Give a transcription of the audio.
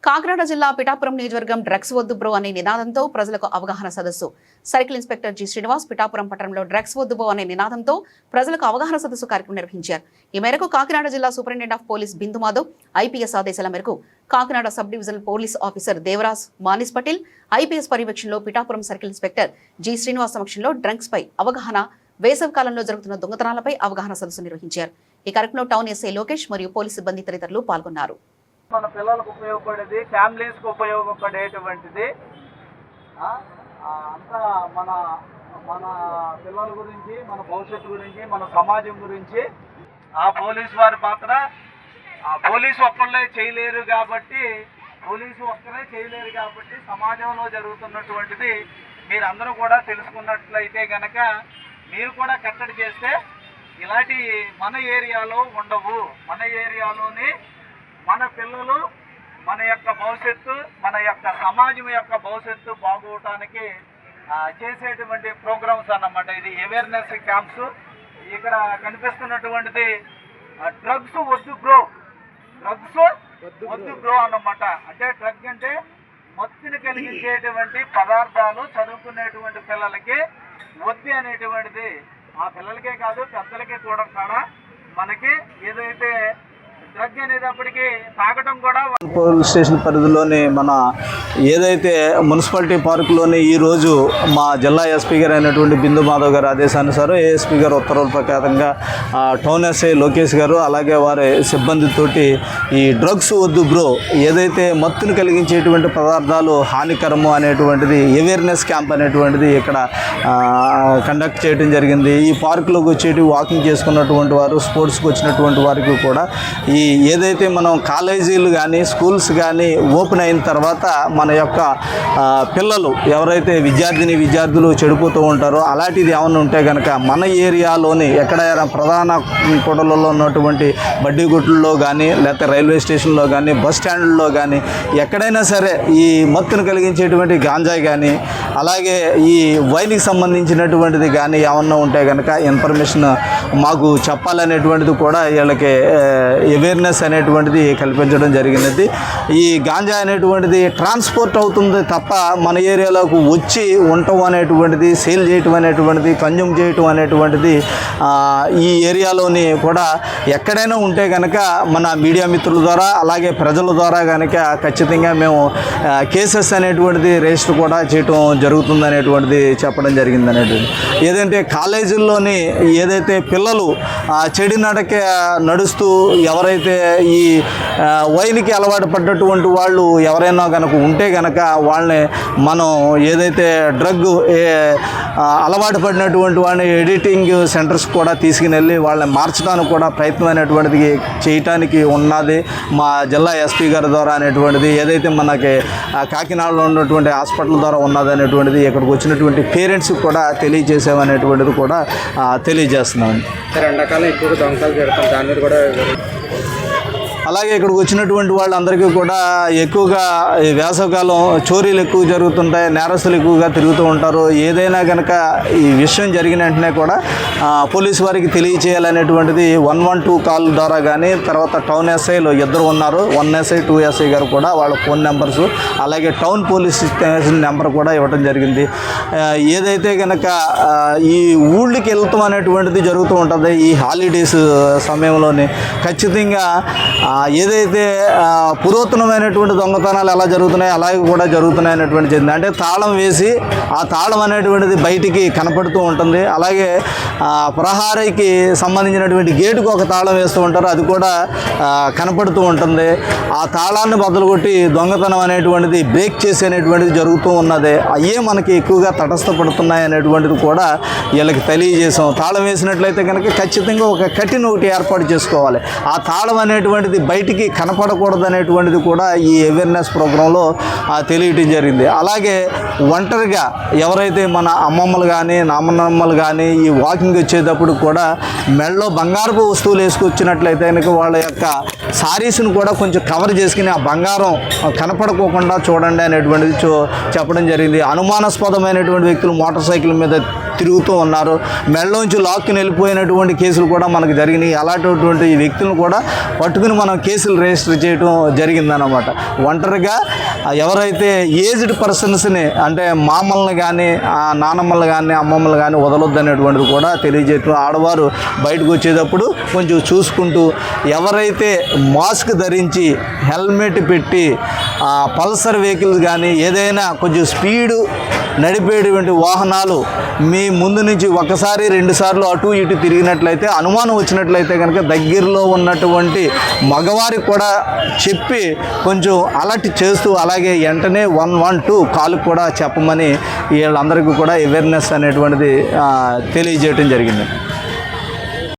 కాకినాడ జిల్లా పిఠాపురం నియోజకవర్గం డ్రగ్స్ వద్దు బ్రో అనే నినాదంతో ప్రజలకు అవగాహన సదస్సు. Circle inspector G Srinivas Pithapuram పట్టణంలో డ్రగ్స్ వద్దు బ్రో అనే నినాదంతో ప్రజలకు అవగాహన సదస్సు కార్యక్రమం నిర్వహించారు. ఈ మేరకు కాకినాడ జిల్లా superintendent of police Bindu Madhav IPS ఆదేశాల మేరకు Kakinada sub divisional police officer Devaraj Manish Patel IPS పర్యవేక్షణలో Pithapuram circle inspector G Srinivas సమక్షంలో డ్రగ్స్ పై అవగాహన, వేసవి కాలంలో జరుగుతున్న దొంగతనాలపై అవగాహన సదస్సు నిర్వహించారు. ఈ కార్యక్రమంలో టౌన్ ఎస్ఐ లోకేష్ మరియు పోలీసు సిబ్బంది తదితరులు పాల్గొన్నారు. మన పిల్లలకు ఉపయోగపడేది, ఫ్యామిలీస్కి ఉపయోగపడేటువంటిది అంతా మన మన పిల్లల గురించి, మన భవిష్యత్తు గురించి, మన సమాజం గురించి. ఆ పోలీసు వారి పాత్ర పోలీసు ఒక్కళ్ళే చేయలేరు కాబట్టి సమాజంలో జరుగుతున్నటువంటిది మీరందరూ కూడా తెలుసుకున్నట్లయితే కనుక మీరు కూడా కట్టడి చేస్తే ఇలాంటి మన ఏరియాలో ఉండవు. మన ఏరియాలోని మన పిల్లలు, మన యొక్క భవిష్యత్తు, మన యొక్క సమాజం యొక్క భవిష్యత్తు బాగోవటానికి చేసేటువంటి ప్రోగ్రామ్స్ అన్నమాట. ఇది అవేర్నెస్ క్యాంప్స్. ఇక్కడ కనిపిస్తున్నటువంటిది డ్రగ్స్ వద్దు బ్రో, డ్రగ్స్ వద్దు బ్రో అన్నమాట. అంటే డ్రగ్ అంటే మత్తుని కలిగించేటువంటి పదార్థాలు చదువుకునేటువంటి పిల్లలకి వద్దు అనేటువంటిది ఆ పిల్లలకే కాదు పెద్దలకే కూడా మనకి ఏదైతే డ్రగ్ అనేటప్పటికీ తాగటం కూడా. పోలీస్ స్టేషన్ పరిధిలోని మన ఏదైతే మున్సిపాలిటీ పార్కులోని ఈరోజు మా జిల్లా ఎస్పీ గారు అయినటువంటి బిందు మాధవ్ గారు ఆదేశానుసారం ఏఎస్పీ గారు ఉత్తర్వుల ప్రకారంగా టౌన్ ఎస్ఐ లోకేష్ గారు అలాగే వారి సిబ్బందితోటి ఈ డ్రగ్స్ వద్దు బ్రో, ఏదైతే మత్తును కలిగించేటువంటి పదార్థాలు హానికరము అనేటువంటిది అవేర్నెస్ క్యాంప్ అనేటువంటిది ఇక్కడ కండక్ట్ చేయడం జరిగింది. ఈ పార్కులోకి వచ్చేటి వాకింగ్ చేసుకున్నటువంటి వారు, స్పోర్ట్స్కి వచ్చినటువంటి వారికి కూడా ఈ ఏదైతే మనం కాలేజీలు కానీ స్కూల్స్ కానీ ఓపెన్ అయిన తర్వాత మన యొక్క పిల్లలు ఎవరైతే విద్యార్థులు చెడిపోతూ ఉంటారో అలాంటిది ఏమైనా ఉంటే కనుక మన ఏరియాలోని ఎక్కడైనా ప్రధాన కూడలలో ఉన్నటువంటి బడ్డీ గుట్లలో కానీ లేకపోతే రైల్వే స్టేషన్లో కానీ బస్ స్టాండ్లో కానీ ఎక్కడైనా సరే ఈ మత్తును కలిగించేటువంటి గాంజాయి కానీ అలాగే ఈ వైన్కి సంబంధించినటువంటిది కానీ ఏమన్నా ఉంటే కనుక ఇన్ఫర్మేషన్ మాకు చెప్పాలనేటువంటిది కూడా వీళ్ళకి అవేర్నెస్ అనేటువంటిది కల్పించడం జరిగినది. ఈ గాంజా అనేటువంటిది ట్రాన్స్పోర్ట్ అవుతుంది తప్ప మన ఏరియాలోకి వచ్చి ఉండటం అనేటువంటిది, సేల్ చేయటం అనేటువంటిది, కన్జ్యూమ్ చేయటం అనేటువంటిది ఈ ఏరియాలోని కూడా ఎక్కడైనా ఉంటే కనుక మన మీడియా మిత్రుల ద్వారా అలాగే ప్రజల ద్వారా కనుక ఖచ్చితంగా మేము కేసెస్ అనేటువంటిది రిజిస్టర్ కూడా చేయటం జరుగుతుంది అనేటువంటిది చెప్పడం జరిగింది అనేటువంటిది. ఏదంటే కాలేజీల్లోని ఏదైతే పిల్లలు చెడు నడక నడుస్తూ ఎవరైతే ఈ వైన్కి అలవాటు పడ్డటువంటి వాళ్ళు ఎవరైనా కనుక ఉంటే కనుక వాళ్ళని మనం ఏదైతే డ్రగ్ అలవాటు పడినటువంటి వాళ్ళని ఎడిటింగ్ సెంటర్స్ కూడా తీసుకుని వెళ్ళి వాళ్ళని మార్చడానికి కూడా ప్రయత్నం అనేటువంటిది చేయటానికి ఉన్నది మా జిల్లా ఎస్పీ గారి ద్వారా అనేటువంటిది. ఏదైతే మనకి కాకినాడలో ఉన్నటువంటి హాస్పిటల్ ద్వారా ఉన్నది అనేటువంటిది ఇక్కడికి వచ్చినటువంటి పేరెంట్స్కి కూడా తెలియజేసామనేటువంటిది కూడా తెలియజేస్తున్నామండి. ఎండాకాలం ఎక్కువగా దొంగతనాలు జరుగుతాం, దాని మీద కూడా. అలాగే ఇక్కడికి వచ్చినటువంటి వాళ్ళందరికీ కూడా ఎక్కువగా వేసవికాలం చోరీలు ఎక్కువ జరుగుతుంటాయి, నేరస్తులు ఎక్కువగా తిరుగుతూ ఉంటారు. ఏదైనా కనుక ఈ విషయం జరిగిన వెంటనే కూడా పోలీసు వారికి తెలియచేయాలనేటువంటిది 112 కాల్ ద్వారా కానీ తర్వాత టౌన్ ఎస్ఐలు ఇద్దరు ఉన్నారు, 1 ఎస్ఐ 2 ఎస్ఐ గారు కూడా వాళ్ళ ఫోన్ నెంబర్స్ అలాగే టౌన్ పోలీస్ స్టేషన్ నెంబర్ కూడా ఇవ్వడం జరిగింది. ఏదైతే కనుక ఈ ఊళ్ళకి వెళ్తాం అనేటువంటిది జరుగుతూ ఉంటుంది ఈ హాలిడేస్ సమయంలోనే ఖచ్చితంగా ఏదైతే పురాతనమైనటువంటి దొంగతనాలు ఎలా జరుగుతున్నాయి అలాగే కూడా జరుగుతున్నాయి అనేటువంటి చెంది. అంటే తాళం వేసి ఆ తాళం అనేటువంటిది బయటికి కనపడుతూ ఉంటుంది. అలాగే ప్రహారీకి సంబంధించినటువంటి గేటుకు ఒక తాళం వేస్తూ ఉంటారు, అది కూడా కనపడుతూ ఉంటుంది. ఆ తాళాన్ని బదులుకొట్టి దొంగతనం అనేటువంటిది బ్రేక్ చేసేటువంటిది జరుగుతూ ఉన్నది. అయ్యే మనకి ఎక్కువగా తటస్థపడుతున్నాయి అనేటువంటిది కూడా వీళ్ళకి తెలియజేసాం. తాళం వేసినట్లయితే కనుక ఖచ్చితంగా ఒక కట్టిన ఒకటి ఏర్పాటు చేసుకోవాలి. ఆ తాళం అనేటువంటిది బయటికి కనపడకూడదు అనేటువంటిది కూడా ఈ అవేర్నెస్ ప్రోగ్రాంలో తెలియటం జరిగింది. అలాగే ఒంటరిగా ఎవరైతే మన అమ్మమ్మలు కానీ నామనమ్మలు కానీ ఈ వాకింగ్ వచ్చేటప్పుడు కూడా మెడలో బంగారపు వస్తువులు వేసుకొచ్చినట్లయితే కనుక వాళ్ళ యొక్క సారీస్ను కూడా కొంచెం కవర్ చేసుకుని ఆ బంగారం కనపడకోకుండా చూడండి అనేటువంటిది చెప్పడం జరిగింది. అనుమానాస్పదమైనటువంటి వ్యక్తులు మోటార్ సైకిల్ మీద తిరుగుతూ ఉన్నారు. మెడలోంచి లాక్కుని వెళ్ళిపోయినటువంటి కేసులు కూడా మనకు జరిగినాయి. అలాంటి వ్యక్తులను కూడా పట్టుకుని మనం కేసులు రిజిస్టర్ చేయడం జరిగిందన్నమాట. ఒంటరిగా ఎవరైతే ఏజ్డ్ పర్సన్స్ని అంటే మామల్ని కానీ నానమ్మలు కానీ అమ్మమ్మలు కానీ వదలొద్దు అనేటువంటిది కూడా తెలియజేయటం. ఆడవారు బయటకు వచ్చేటప్పుడు కొంచెం చూసుకుంటూ ఎవరైతే మాస్క్ ధరించి హెల్మెట్ పెట్టి పల్సర్ వెహికల్స్ కానీ ఏదైనా కొంచెం స్పీడు నడిపేటువంటి వాహనాలు మీ ముందు నుంచి ఒకసారి 2 సార్లు అటు ఇటు తిరిగినట్లయితే అనుమానం వచ్చినట్లయితే కనుక దగ్గరలో ఉన్నటువంటి మగవారికి కూడా చెప్పి కొంచెం అలర్ట్ చేస్తూ అలాగే వెంటనే 112 కాల్ కూడా చెప్పమని వీళ్ళందరికీ కూడా అవేర్నెస్ అనేటువంటిది తెలియజేయడం జరిగింది.